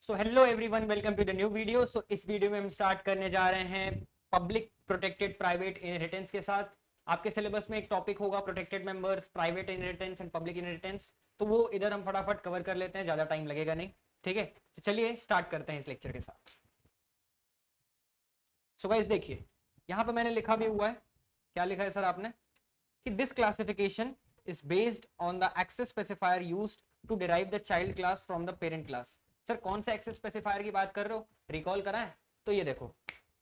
So hello everyone, welcome to the new video. So इस video में हम start करने जा रहे हैं पब्लिक प्रोटेक्टेड प्राइवेट इनहेरिटेंस के साथ। आपके सिलेबस में एक टॉपिक होगा protected members, private inheritance and public inheritance. तो वो इधर हम फटाफट कवर कर लेते हैं, ज़्यादा टाइम लगेगा नहीं। ठीक है, तो चलिए स्टार्ट करते हैं इस लेक्चर के साथ। सो गाइस देखिए, यहाँ पे मैंने लिखा भी हुआ है। क्या लिखा है सर आपने? कि this classification is based on the access specifier used to derive the child class from the parent class. Sir कौन सा एक्सेस स्पेसिफायर की बात कर रहे हो, रिकॉल कराएं? तो ये देखो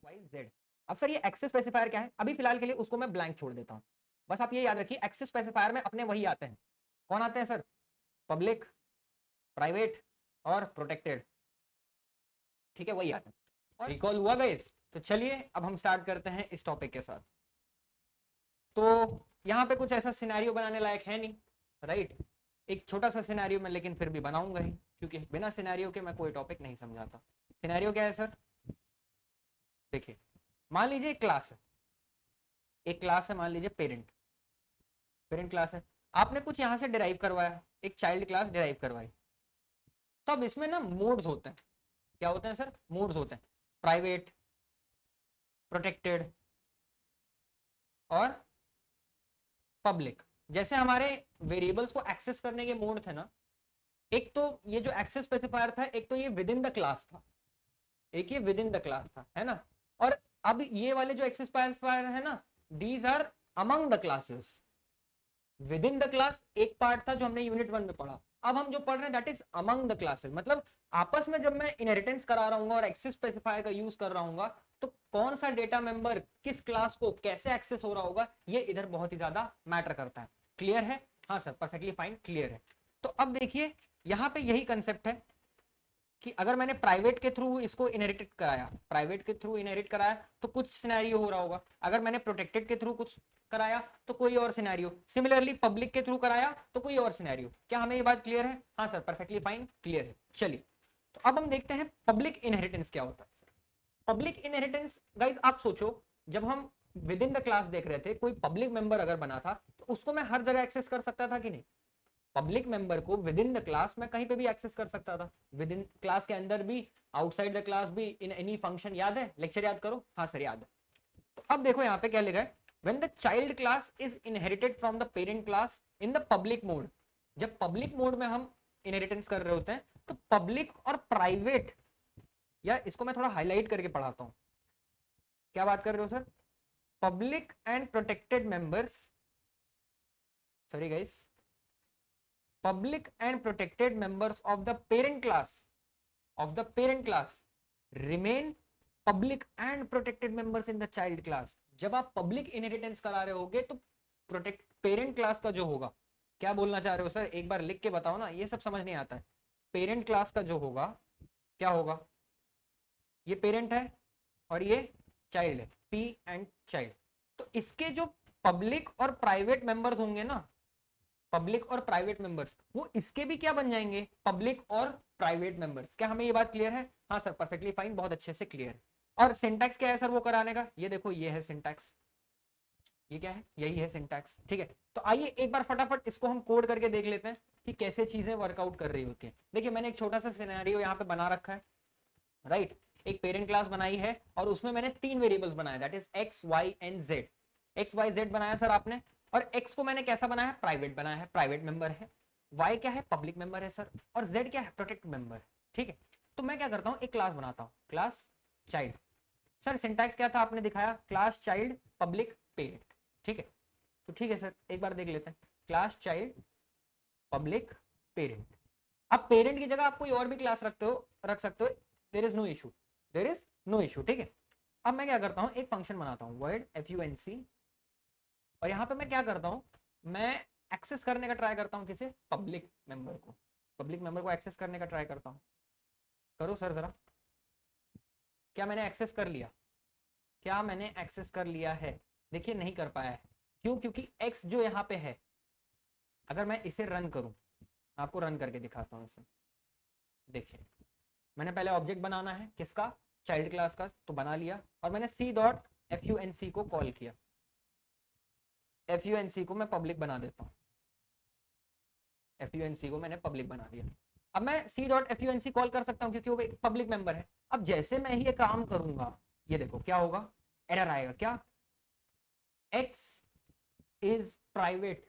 वाई जेड। अब सर ये एक्सेस स्पेसिफायर क्या है? अभी फिलहाल के लिए उसको मैं ब्लैंक छोड़ देता हूं। बस आप ये याद रखिए, एक्सेस स्पेसिफायर में अपने वही आते हैं। कौन आते हैं सर? पब्लिक, प्राइवेट और प्रोटेक्टेड। ठीक है, वही आते हैं। और रिकॉल हुआ गाइस? तो चलिए अब हम स्टार्ट करते हैं इस टॉपिक के साथ। तो यहाँ पे कुछ ऐसा सिनेरियो बनाने लायक है नहीं, राइट? एक छोटा सा सिनेरियो में, लेकिन फिर भी बनाऊंगा ही, क्योंकि बिना सिनेरियो के मैं कोई टॉपिक नहीं समझाता। सिनेरियो क्या है सर? देखिए, मान लीजिए एक क्लास है। एक क्लास है, मान लीजिए पेरेंट। पेरेंट क्लास है। आपने कुछ यहाँ से डिराइव करवाया, एक चाइल्ड क्लास डिराइव करवाई। तो अब इसमें ना मोड्स होते हैं। क्या होते हैं सर? मोड्स होते हैं। प्राइवेट, प्रोटेक्टेड और पब्लिक। जैसे हमारे वेरिएबल्स को एक्सेस करने के मोड थे ना, एक तो ये जो एक्सेस स्पेसिफायर था, एक तो ये विद इन द क्लास था, एक ये विद इन द क्लास था, है ना? और अब ये वाले जो एक्सेस स्पेसिफायर है ना, these are among the classes. Within the class एक पार्ट था जो हमने यूनिट 1 में पढ़ा। अब हम जो पढ़ रहे हैं that is among the classes. मतलब आपस में जब मैं इनहेरिटेंस करा रहा हूँ और एक्सेस स्पेसिफायर का यूज कर रहा हूँ, तो कौन सा डेटा मेंबर किस क्लास को कैसे एक्सेस हो रहा होगा, ये इधर बहुत ही ज्यादा मैटर करता है। क्लियर है? हाँ सर, परफेक्टली फाइन, क्लियर है। तो अब देखिए, यहाँ पे यही कंसेप्ट है कि अगर मैंने प्राइवेट के थ्रू इसको इनहेरिटेड कराया, प्राइवेट के थ्रू इनहेरिट कराया, तो कुछ सिनेरियो हो रहा होगा। अगर मैंने प्रोटेक्टेड के थ्रू कुछ कराया तो कोई और सिनेरियो। सिमिलरली पब्लिक के थ्रू कराया तो कोई और सिनेरियो। क्या हमें ये बात क्लियर है? हाँ सर, परफेक्टली फाइन, क्लियर है। चलिए, तो अब हम देखते हैं पब्लिक इनहेरिटेंस क्या होता है। पब्लिक इनहेरिटेंस गाइज आप सोचो, जब हम विद इन द क्लास देख रहे थे, कोई पब्लिक मेंबर अगर बना था तो उसको मैं हर जगह एक्सेस कर सकता था कि नहीं? पब्लिक मेंबर को विद इन द क्लास मैं कहीं पे भी एक्सेस कर सकता था, विद इन क्लास के अंदर भी, आउटसाइड द क्लास भी, इन एनी फंक्शन। याद है? लेक्चर याद करो। हाँ सर याद है। तो अब देखो यहाँ पे क्या लिखा है, when the child class is inherited from the parent class in the public mode. जब पब्लिक मोड में हम इनहेरिटेंस कर रहे होते हैं, तो पब्लिक और प्राइवेट, या इसको मैं थोड़ा हाईलाइट करके पढ़ाता हूं। क्या बात कर रहे हो sir? Public and protected members, sorry guys, public and protected members of the parent class remain public and protected members in the child class। जब आप पब्लिक इनहेरिटेंस करा रहे होगे तो प्रोटेक्ट पेरेंट क्लास का जो होगा, क्या बोलना चाह रहे हो सर? एक बार लिख के बताओ ना, ये सब समझ नहीं आता है। पेरेंट क्लास का जो होगा, क्या होगा? ये पेरेंट है और ये चाइल्ड है, पी एंड चाइल्ड। तो इसके जो पब्लिक और प्राइवेट मेंबर्स होंगे ना, पब्लिक और प्राइवेट मेंबर्स, वो इसके भी क्या बन जाएंगे? पब्लिक और प्राइवेट मेंबर्स। क्या हमें ये बात क्लियर है? हाँ सर, परफेक्टली फाइन, बहुत अच्छे से क्लियर है। और सिंटैक्स क्या है सर वो कराने का? ये देखो, ये है सिंटैक्स। ये क्या है? यही है सिंटैक्स। ठीक है, तो आइए एक बार फटाफट इसको हम कोड करके देख लेते हैं कि कैसे चीजें वर्कआउट कर रही होती है। देखिए, मैंने एक छोटा सा सिनेरियो यहाँ पे बना रखा है, राइट? एक पेरेंट क्लास बनाई है और उसमें मैंने 3 वेरिएबल्स बनाए, that is x y and z. X y z बनाया सर आपने, और एक्स को मैंने कैसा बनाया है? प्राइवेट बनाया है, प्राइवेट मेंबर है। वाई क्या है? पब्लिक मेंबर है सर। और जेड क्या है? Protect member. ठीक है, तो मैं क्या करता हूँ, एक क्लास बनाता हूँ, क्लास चाइल्ड। सर सिंटैक्स क्या था आपने दिखाया? Class child public parent. ठीक है, तो ठीक है सर, एक बार देख लेते हैं। Class child public parent. अब पेरेंट की जगह आप कोई और भी क्लास रख सकते हो, there is no issue, there is no issue. ठीक है, अब मैं क्या करता हूँ, एक फंक्शन बनाता हूँ वर्ड FUNC, और यहाँ पे मैं क्या करता हूँ, मैं एक्सेस करने का ट्राई करता हूँ किसे? पब्लिक मेंबर को। पब्लिक मेंबर को एक्सेस करने का ट्राई करता हूँ। करो सर जरा, क्या मैंने एक्सेस कर लिया? क्या मैंने एक्सेस कर लिया है? देखिए नहीं कर पाया है। क्यों? क्योंकि x जो यहाँ पे है, अगर मैं इसे रन करूं, आपको रन करके दिखाता हूँ इसे। देखिए, मैंने पहले ऑब्जेक्ट बनाना है किसका? चाइल्ड क्लास का, तो बना लिया, और मैंने C.FUNC को कॉल किया। FUNC को मैं पब्लिक बना देता हूँ, FUNC को मैंने पब्लिक बना दिया। अब मैं c dot f u n c call कर सकता हूँ क्योंकि वो एक पब्लिक मेंबर है। अब जैसे मैं ये काम करूंगा, ये देखो क्या होगा, एरर आएगा, क्या, x is private,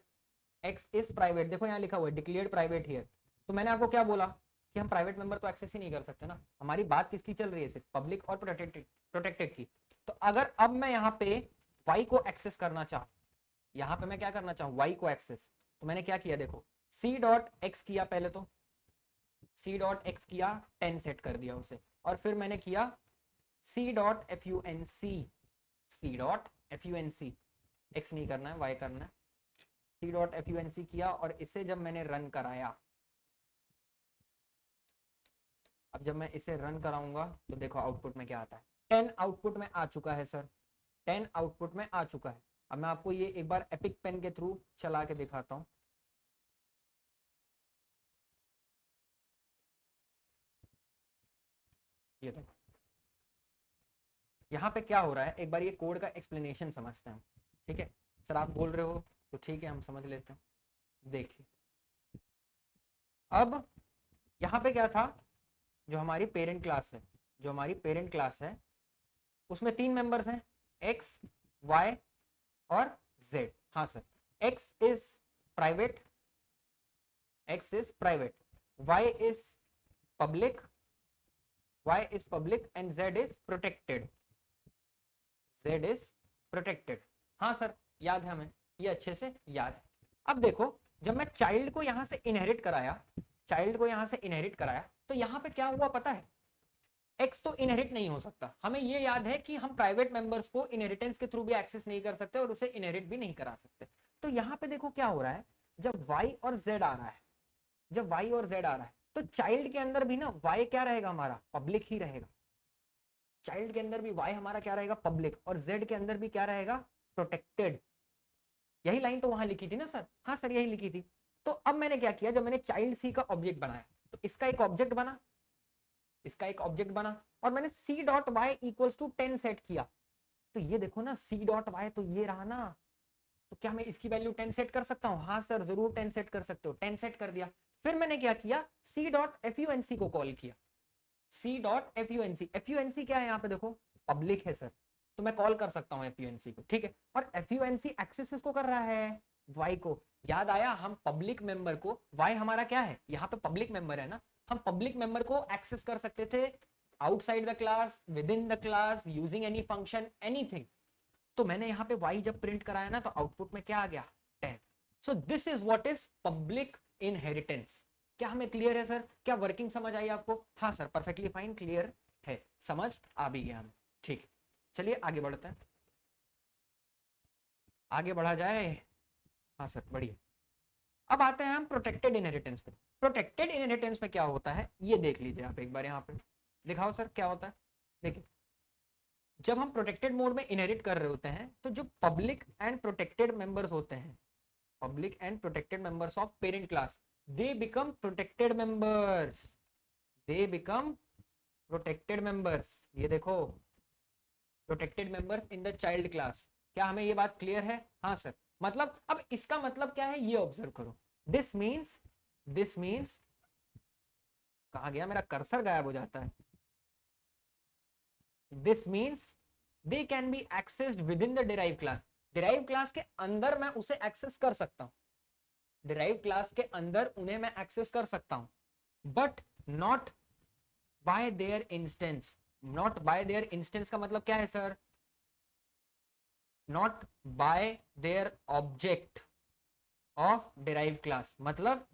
x is private, देखो यहाँ लिखा हुआ है डिक्लेयर्ड प्राइवेट हियर। तो मैंने आपको क्या बोला कि हम प्राइवेट मेंबर तो एक्सेस ही नहीं कर सकते ना, हमारी बात किसकी चल रही है, सिर्फ पब्लिक और प्रोटेक्टेड प्रोटेक्टेड की। तो अगर अब मैं यहाँ पे वाई को एक्सेस करना चाहूँ, यहाँ पे मैं क्या करना चाहूँ, वाई को एक्सेस, तो मैंने क्या किया देखो, सी डॉट एक्स किया, पहले तो सी डॉट एक्स किया, 10 सेट कर दिया उसे, और फिर मैंने किया c dot f u n c, c dot f u n c, x नहीं करना है वाई करना है, c dot f u n c किया, और इसे जब मैंने रन कराया, अब जब मैं इसे रन कराऊंगा तो देखो आउटपुट में क्या आता है, 10 आउटपुट में आ चुका है सर, 10 आउटपुट में आ चुका है। अब मैं आपको ये एक बार एपिक पेन के थ्रू चला के दिखाता हूँ। ये देखो यहाँ पे क्या हो रहा है, एक बार ये कोड का एक्सप्लेनेशन समझते हैं, ठीक है सर, आप बोल रहे हो तो ठीक है हम समझ लेते हैं। देखिए अब यहाँ पे क्या था, जो हमारी पेरेंट क्लास है, जो हमारी पेरेंट क्लास है उसमें 3 मेंबर्स हैं, एक्स, वाई और जेड। हाँ sir, x is private, x is private, y is public, y is public and z is protected, z is protected। हाँ सर याद है हमें, ये अच्छे से याद है। अब देखो जब मैं चाइल्ड को यहां से इनहेरिट कराया, चाइल्ड को यहां से इनहेरिट कराया, तो यहाँ पे क्या हुआ पता है, एक्स तो इनहेरिट नहीं हो सकता, हमें ये याद है कि हम प्राइवेट मेंबर्स को इनहेरिटेंस के थ्रू भी एक्सेस नहीं कर सकते और उसे इनहेरिट भी नहीं करा सकते। तो यहाँ पे देखो क्या हो रहा है, जब y और z आ रहा है, जब y और z आ रहा है, तो चाइल्ड के अंदर भी ना y क्या रहेगा, हमारा पब्लिक ही रहेगा, चाइल्ड के अंदर भी y हमारा क्या रहेगा, पब्लिक, और z के अंदर भी क्या रहेगा, प्रोटेक्टेड। यही लाइन तो वहां लिखी थी ना सर, हाँ सर यही लिखी थी। तो अब मैंने क्या किया, जब मैंने चाइल्ड सी का ऑब्जेक्ट बनाया, तो इसका एक ऑब्जेक्ट बना, इसका एक ऑब्जेक्ट बना, और मैंने c dot y equals to 10 set किया। तो ये देखो ना सी डॉट वाई तो ये रहा ना, तो क्या मैं इसकी वैल्यू 10 सेट कर सकता हूँ, हाँ सर जरूर 10 सेट कर सकते हो, 10 सेट कर दिया। फिर मैंने क्या किया, c dot f u n c को कॉल किया, c dot f u n c, f u n c क्या है यहाँ पे देखो, पब्लिक है सर, तो मैं कॉल कर सकता हूँ एफ यू एन सी को, ठीक है। और f u n c access किसको कर रहा है, वाई को। याद आया, हम पब्लिक मेंबर को, वाई हमारा क्या है यहाँ पे पब्लिक मेंबर है ना, हम पब्लिक मेंबर को एक्सेस कर सकते थे outside the class, with in the class, using any function, anything. तो मैंने यहाँ पे y जब प्रिंट कराया ना, तो आउटपुट में क्या आ गया, 10। So this is what is public inheritance. क्या हमें क्लियर है सर, क्या वर्किंग समझ आई आपको, हाँ सर परफेक्टली फाइन क्लियर है, समझ आ भी गया हमें, ठीक है। चलिए आगे बढ़ते हैं, आगे बढ़ा जाए, हाँ सर बढ़िया। अब आते हैं हम प्रोटेक्टेड इनहेरिटेंस पे। प्रोटेक्टेड इनहेरिटेंस में क्या होता है ये देख लीजिए आप एक बार, यहाँ पे दिखाओ सर क्या होता है। देखिए जब हम प्रोटेक्टेड मोड में इनहेरिट कर रहे होते हैं, तो जो पब्लिक एंड प्रोटेक्टेड मेंबर्स होते हैं, public and protected members of parent class, they become protected members, they become protected members। ये देखो protected members in the child class। क्या हमें ये बात क्लियर है, हाँ सर। मतलब अब इसका मतलब क्या है ये ऑब्जर्व करो, दिस मीन्स, दिस मीन्स, कहा गया मेरा कर्सर गायब हो जाता है, this means they can B accessed with in the derive class, derive class के अंदर मैं उसे एक्सेस कर सकता हूं, डिराइव क्लास के अंदर उन्हें मैं एक्सेस कर सकता हूं, but not bye there instance. Not bye there instance का मतलब क्या है sir, not bye there object of derive class. मतलब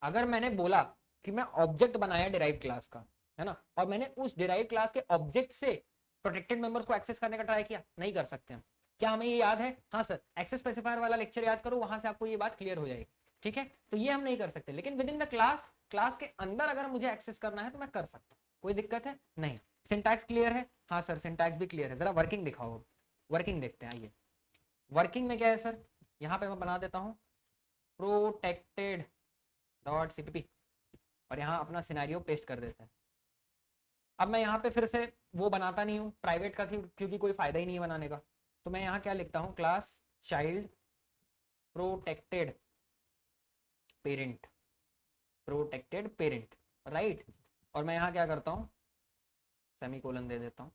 अगर मैंने बोला कि मैं ऑब्जेक्ट बनाया डिराइव क्लास का, है ना, और मैंने उस डिराइव क्लास के ऑब्जेक्ट से प्रोटेक्टेड मेंबर्स को एक्सेस करने का ट्राई किया, नहीं कर सकते हम। क्या हमें ये याद है, हाँ सर, एक्सेस स्पेसिफायर वाला लेक्चर याद करो, वहां से आपको ये बात क्लियर हो जाएगी, ठीक है। तो ये हम नहीं कर सकते, लेकिन with in the class, class के अंदर अगर मुझे एक्सेस करना है तो मैं कर सकता हूँ, कोई दिक्कत है नहीं। सिंटैक्स क्लियर है, हाँ सर सिंटैक्स भी क्लियर है, जरा वर्किंग दिखाओ, वर्किंग देखते हैं आइए। वर्किंग में क्या है सर, यहाँ पे मैं बना देता हूँ प्रोटेक्टेड डॉट सीपीपी, और यहाँ अपना सिनेरियो पेस्ट कर देते हैं। अब मैं यहाँ पे फिर से वो बनाता नहीं हूँ प्राइवेट का, क्योंकि कोई फायदा ही नहीं है बनाने का। तो मैं यहाँ क्या लिखता हूँ, class child protected parent, protected parent, right. और मैं यहाँ क्या करता हूँ, सेमीकोलन दे देता हूँ,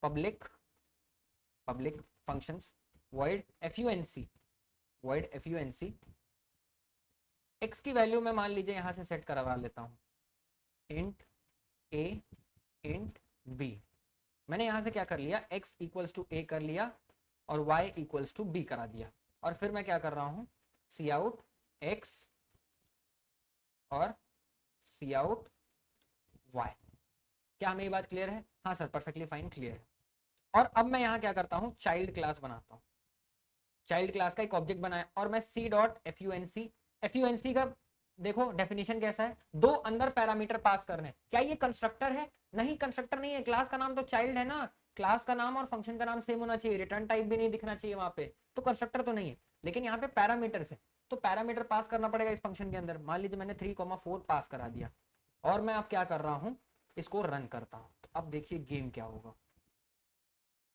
public functions void func, void func, x की वैल्यू मैं मान लीजिए यहाँ से सेट करवा लेता हूँ int a int b। मैंने यहाँ से क्या कर लिया, x इक्वल्स टू a कर लिया और y इक्वल्स टू b करा दिया। और फिर मैं क्या कर रहा हूँ, सी आउट x और सी आउट y। क्या हमें ये बात क्लियर है? हाँ सर, परफेक्टली फाइन, क्लियर है। और अब मैं यहाँ क्या करता हूँ, चाइल्ड क्लास बनाता हूँ, चाइल्ड क्लास का एक ऑब्जेक्ट बनाया और मैं सी डॉट एफ का देखो डेफिनेशन कैसा है, दो अंदर पैरामीटर पास करने। क्या ये कंस्ट्रक्टर है? नहीं, कंस्ट्रक्टर नहीं है, क्लास का नाम तो चाइल्ड है ना, क्लास का नाम और फंक्शन का नाम सेम होना चाहिए, रिटर्न टाइप भी नहीं दिखना चाहिए वहां पे, तो कंस्ट्रक्टर तो नहीं है। लेकिन यहाँ पे पैरामीटर है, तो पैरामीटर पास करना पड़ेगा इस फंक्शन के अंदर। मान लीजिए मैंने 3,4 पास करा दिया और मैं अब क्या कर रहा हूँ, इसको रन करता हूँ। तो अब देखिए गेम क्या होगा,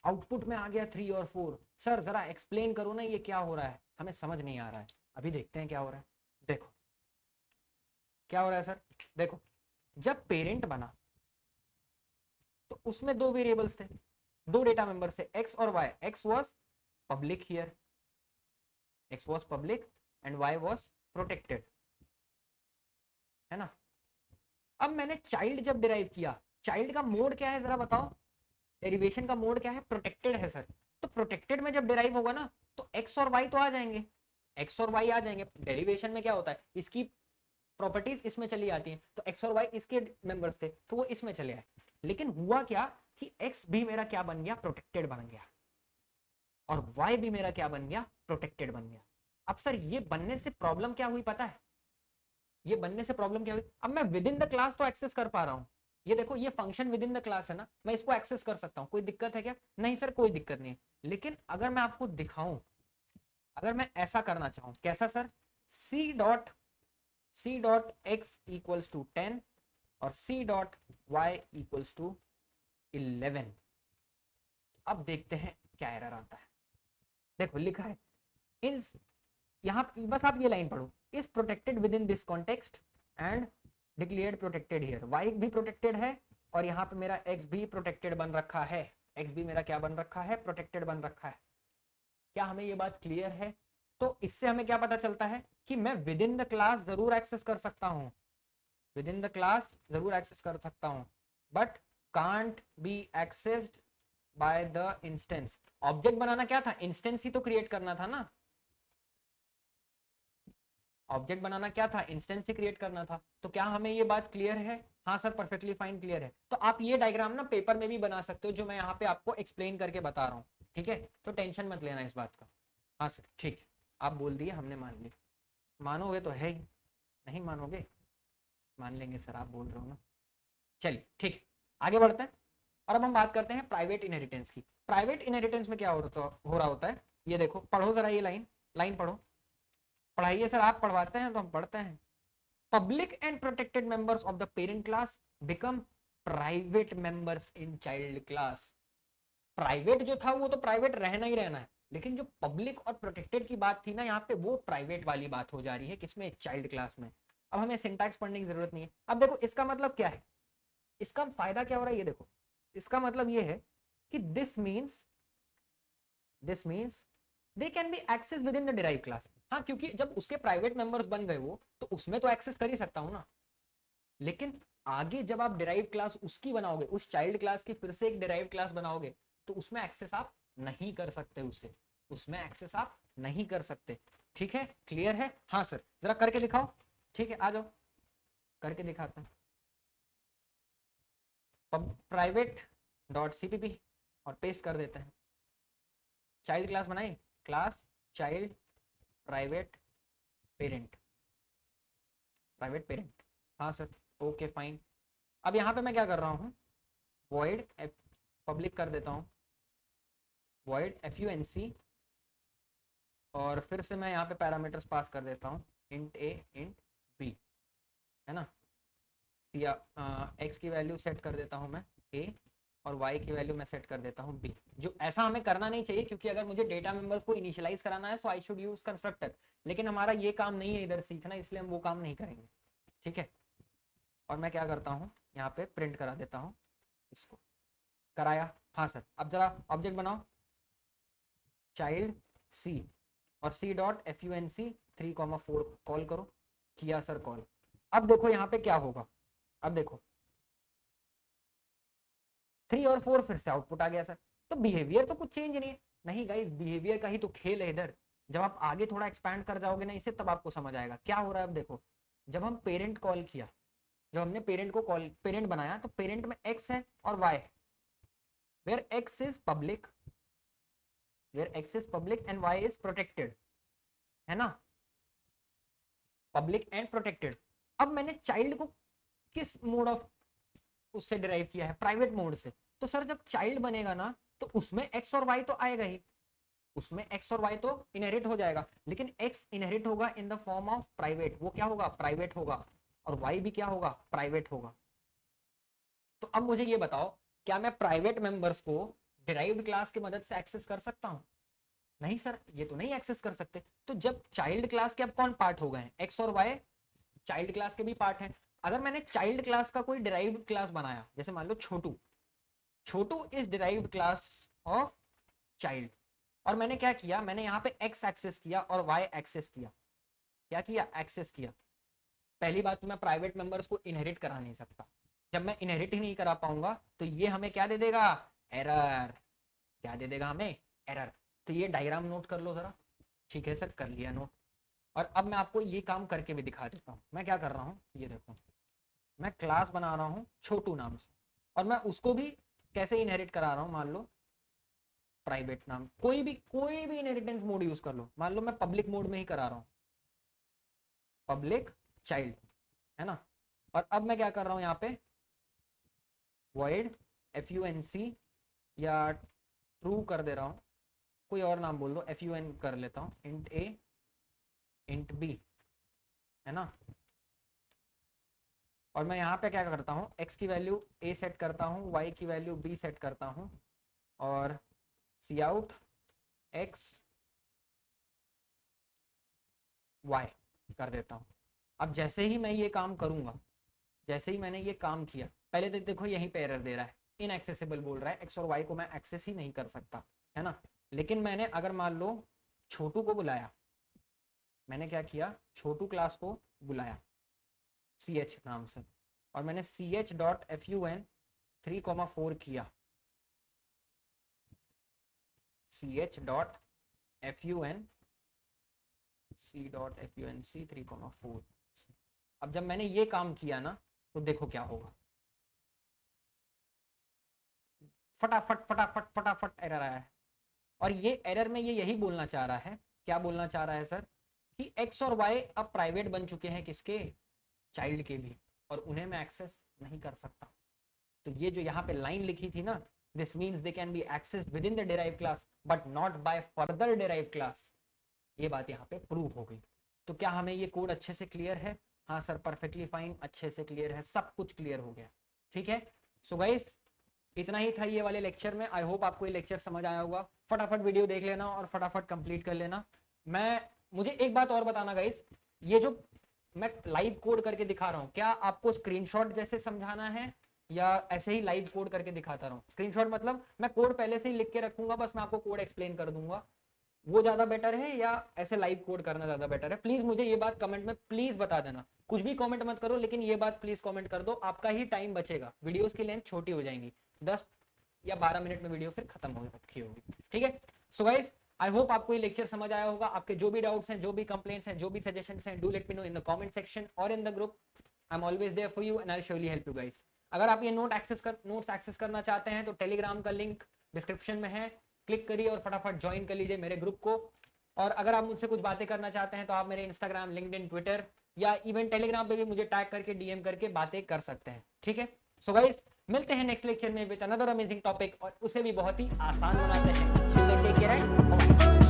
आउटपुट में आ गया 3 और 4। सर जरा एक्सप्लेन करो ना ये क्या हो रहा है, हमें समझ नहीं आ रहा है। अभी देखते हैं क्या हो रहा है। देखो क्या हो रहा है सर, देखो जब पेरेंट बना तो उसमें दो वेरिएबल्स थे, दो डेटा मेंबर्स थे, एक्स और y. X was public here, x was public and y was protected, है ना। अब मैंने चाइल्ड जब डिराइव किया, चाइल्ड का मोड क्या है जरा बताओ, डेरिवेशन का मोड क्या है, प्रोटेक्टेड है सर। तो प्रोटेक्टेड में जब डिराइव होगा ना तो एक्स और वाई तो आ जाएंगे, एक्स और वाई आ जाएंगे। डेरिवेशन में क्या होता है, इसकी प्रॉपर्टीज इसमें चली आती हैं, तो एक्स और वाई इसके मेंबर्स थे तो वो इसमें चले आए। लेकिन हुआ क्या कि एक्स भी मेरा क्या बन गया, प्रोटेक्टेड बन गया, और वाई भी मेरा क्या बन गया, प्रोटेक्टेड बन गया। अब सर ये बनने से प्रॉब्लम क्या हुई पता है, ये बनने से प्रॉब्लम क्या हुई, अब मैं विद इन द क्लास तो एक्सेस कर पा रहा हूँ। ये देखो ये function with in the class है ना, मैं इसको एक्सेस कर सकता हूँ, कोई दिक्कत है क्या? नहीं सर, कोई दिक्कत नहीं है। लेकिन अगर मैं आपको दिखाऊं, अगर मैं ऐसा करना चाहूं, कैसा sir, c dot x equals to 10 और c dot y equals to 11। अब देखते हैं क्या एरर आता है। देखो लिखा है इन, यहाँ बस आप ये लाइन पढ़ो, is protected within this context and declared protected here. Y भी प्रोटेक्टेड है और यहाँ पे मेरा एक्स भी प्रोटेक्टेड बन रखा है, एक्स भी मेरा क्या बन रखा है, प्रोटेक्टेड बन रखा है। क्या हमें ये बात क्लियर है? तो इससे हमें क्या पता चलता है कि मैं विद इन द क्लास जरूर एक्सेस कर सकता हूँ, विद इन द क्लास जरूर एक्सेस कर सकता हूँ, but can't be accessed by the instance. Object बनाना क्या था, इंस्टेंस ही तो क्रिएट करना था ना, ऑब्जेक्ट बनाना क्या था, इंस्टेंस ही क्रिएट करना था। तो क्या हमें ये बात क्लियर है? हाँ सर, परफेक्टली फाइन, क्लियर है। तो आप ये डायग्राम ना पेपर में भी बना सकते हो, जो मैं यहाँ पे आपको एक्सप्लेन करके बता रहा हूँ, ठीक है। तो टेंशन मत लेना इस बात का। हाँ सर ठीक है, आप बोल दिए, हमने मान लिया। मानोगे तो है ही, नहीं मानोगे मान लेंगे सर, आप बोल रहे हो ना। चलिए ठीक है, आगे बढ़ते हैं। और अब हम बात करते हैं प्राइवेट इनहेरिटेंस की। प्राइवेट इनहेरिटेंस में क्या हो रहा होता है, ये देखो, पढ़ो जरा ये लाइन, लाइन पढ़ो। पढ़ाइए सर, आप पढ़वाते हैं तो हम पढ़ते हैं। Public and protected members of the parent class become private members in child class। Private जो था वो तो प्राइवेट रहना ही रहना है, लेकिन जो पब्लिक और प्रोटेक्टेड की बात थी ना यहाँ पे, वो प्राइवेट वाली बात हो जा रही है, किसमें, चाइल्ड क्लास में। अब हमें सिंटैक्स पढ़ने की जरूरत नहीं है। अब देखो इसका मतलब क्या है, इसका फायदा क्या हो रहा है, ये देखो, इसका मतलब ये है कि this means they can be access within the derive class. हाँ, क्योंकि जब उसके प्राइवेट मेंबर्स बन गए वो, तो उसमें तो एक्सेस कर ही सकता हूँ ना। लेकिन आगे जब आप डिराइव क्लास उसकी बनाओगे, उस चाइल्ड क्लास की फिर से एक डिराइव क्लास बनाओगे, तो उसमें एक्सेस आप नहीं कर सकते, उसे उसमें एक्सेस आप नहीं कर सकते। ठीक है, क्लियर है? हाँ सर, जरा करके दिखाओ। ठीक है, आ जाओ करके दिखाते हैं। प्राइवेट डॉट सीपीपी और पेस्ट कर देते हैं। चाइल्ड क्लास बनाई, class child private parent, private parent. हाँ सर, ओके फाइन। अब यहाँ पे मैं क्या कर रहा हूँ, void पब्लिक कर देता हूँ, void func, और फिर से मैं यहाँ पे पैरामीटर्स पास कर देता हूँ, int a int b, है ना। या x की वैल्यू सेट कर देता हूँ मैं a, और y की वैल्यू मैं सेट कर देता हूँ b। जो ऐसा हमें करना नहीं चाहिए, क्योंकि अगर मुझे डेटा मेंबर्स को इनिशियलाइज कराना है, सो आई शुड यूज कंस्ट्रक्टर। लेकिन हमारा ये काम नहीं है इधर सीखना, इसलिए हम वो काम नहीं करेंगे। ठीक है, और मैं क्या करता हूँ यहाँ पे प्रिंट करा देता हूँ इसको, कराया, हाँ सर। अब जरा ऑब्जेक्ट बनाओ, चाइल्ड सी और सी डॉट func 3,4 कॉल करो, किया सर कॉल। अब देखो यहाँ पे क्या होगा, अब देखो 3 और 4 फिर से आउटपुट आ गया सर। तो बिहेवियर तो कुछ चेंज नहीं है, नहीं गाइस बिहेवियर का ही तो खेल है इधर। जब आप आगे थोड़ा एक्सपैंड कर जाओगे ना इसे, तब आपको समझ आएगा क्या हो रहा है। अब देखो जब हम पेरेंट कॉल किया, जब हमने पेरेंट को कॉल पेरेंट बनाया, तो पेरेंट में x है और y, where x is public, where x is public and y is protected, है ना, पब्लिक एंड प्रोटेक्टेड। अब मैंने चाइल्ड को किस मोड ऑफ उससे डिराइव किया है, प्राइवेट मोड से। तो सर जब चाइल्ड बनेगा ना तो उसमें x और y तो आएगा ही, उसमें x और y तो इनहेरिट हो जाएगा, लेकिन x इनहेरिट होगा in the form of private, वो क्या होगा, प्राइवेट होगा, और y भी क्या होगा, प्राइवेट होगा। तो अब मुझे ये बताओ, क्या मैं प्राइवेट मेंबर्स को डिराइव्ड क्लास की मदद से एक्सेस कर सकता हूं? नहीं सर, ये तो नहीं एक्सेस कर सकते। तो जब चाइल्ड क्लास के अब कौन पार्ट हो गए हैं, एक्स और वाई चाइल्ड क्लास के भी पार्ट हैं। अगर मैंने चाइल्ड क्लास का कोई डिराइव्ड क्लास बनाया, जैसे मान लो Chhotu, Chhotu is derived class of child, और मैंने क्या किया, मैंने यहाँ पे एक्स एक्सेस किया और वाई एक्सेस किया, क्या किया, एक्सेस किया। पहली बात तो मैं प्राइवेट मेंबर्स को इनहेरिट करा नहीं सकता, जब मैं इनहेरिट ही नहीं करा पाऊंगा तो ये हमें क्या दे देगा, एरर, क्या दे देगा हमें, एरर। तो ये डायग्राम नोट कर लो जरा, ठीक है सर कर लिया नोट। और अब मैं आपको ये काम करके भी दिखा देता हूँ। मैं क्या कर रहा हूँ, ये देखो, मैं क्लास बना रहा हूँ छोटू नाम से, और मैं उसको भी कैसे इनहेरिट करा रहा हूँ, मान लो प्राइवेट नाम, कोई भी इनहेरिटेंस मोड यूज कर लो, मान लो मैं पब्लिक मोड में ही करा रहा हूँ, पब्लिक चाइल्ड, है ना। और अब मैं क्या कर रहा हूँ यहाँ पे, void func या ट्रू कर दे रहा हूँ, कोई और नाम बोल दो, fun कर लेता हूँ, int a int b, है ना। और मैं यहाँ पे क्या करता हूँ, x की वैल्यू a सेट करता हूँ, y की वैल्यू b सेट करता हूँ, और cout x y कर देता हूँ। अब जैसे ही मैं ये काम करूंगा, जैसे ही मैंने ये काम किया, पहले तो देखो यहीं पे एरर दे रहा है, इनएक्सेसिबल बोल रहा है, एक्स और वाई को मैं एक्सेस ही नहीं कर सकता, है ना। लेकिन मैंने अगर मान लो छोटू को बुलाया, मैंने क्या किया, छोटू क्लास को बुलाया ch नाम से, और मैंने ch डॉट fun 3,4 किया, ch dot fun c dot func 3,4। अब जब मैंने ये काम किया ना, तो देखो क्या होगा, फटाफट फटाफट फटाफट एरर आया है। और ये एरर में ये यही बोलना चाह रहा है, क्या बोलना चाह रहा है सर, कि x और y अब प्राइवेट बन चुके हैं, किसके, चाइल्ड के भी, और उन्हें मैं एक्सेस नहीं कर सकता। तो ये जो यहाँ पे लाइन लिखी थी ना, this means they can be access within the derive class but not by further derive class, ये बात यहाँ पे प्रूव हो गई। तो क्या हमें ये कोड अच्छे से क्लियर है? हाँ सर परफेक्टली फाइन, अच्छे से क्लियर है, सब कुछ क्लियर हो गया, ठीक है। सो गाइस इतना ही था ये वाले लेक्चर में। आई होप आपको ये लेक्चर समझ आया होगा। फटाफट वीडियो देख लेना और फटाफट कंप्लीट कर लेना। मुझे एक बात और बताना गाइस, ये जो मैं लाइव कोड करके दिखा रहा हूँ, क्या आपको स्क्रीनशॉट जैसे समझाना है या ऐसे ही लाइव कोड करके दिखाता रहूं? स्क्रीनशॉट मतलब मैं कोड पहले से ही लिख के रखूंगा, बस मैं आपको कोड एक्सप्लेन कर दूंगा, वो ज्यादा बेटर है या ऐसे लाइव कोड करना ज्यादा बेटर है? प्लीज मुझे ये बात कमेंट में प्लीज बता देना। कुछ भी कमेंट मत करो, लेकिन ये बात प्लीज कमेंट कर दो, आपका ही टाइम बचेगा, वीडियोस की लेंथ छोटी हो जाएंगी, 10 या 12 मिनट में वीडियो फिर खत्म हो रखी होगी, ठीक है। सो गाइस आई होप आपको ये लेक्चर समझ आया होगा। आपके जो भी डाउट्स हैं, जो भी कंप्लेंट्स हैं, जो भी सजेशंस हैं, do let me know in the comment section और in the group. I am always there for you and I will surely help you guys. अगर आप ये नोट्स एक्सेस करना चाहते हैं तो टेलीग्राम का लिंक डिस्क्रिप्शन में है, क्लिक करिए और फटाफट ज्वाइन कर लीजिए मेरे ग्रुप को। और अगर आप मुझसे कुछ बातें करना चाहते हैं तो आप मेरे इंस्टाग्राम, लिंक्डइन, ट्विटर या इवन टेलीग्राम पे भी मुझे टैग करके डीएम करके बातें कर सकते हैं, ठीक है। सो गाइस मिलते हैं नेक्स्ट लेक्चर में विद अनदर अमेजिंग टॉपिक, और उसे भी बहुत ही आसान बनाते हैं। Till then take care and bye.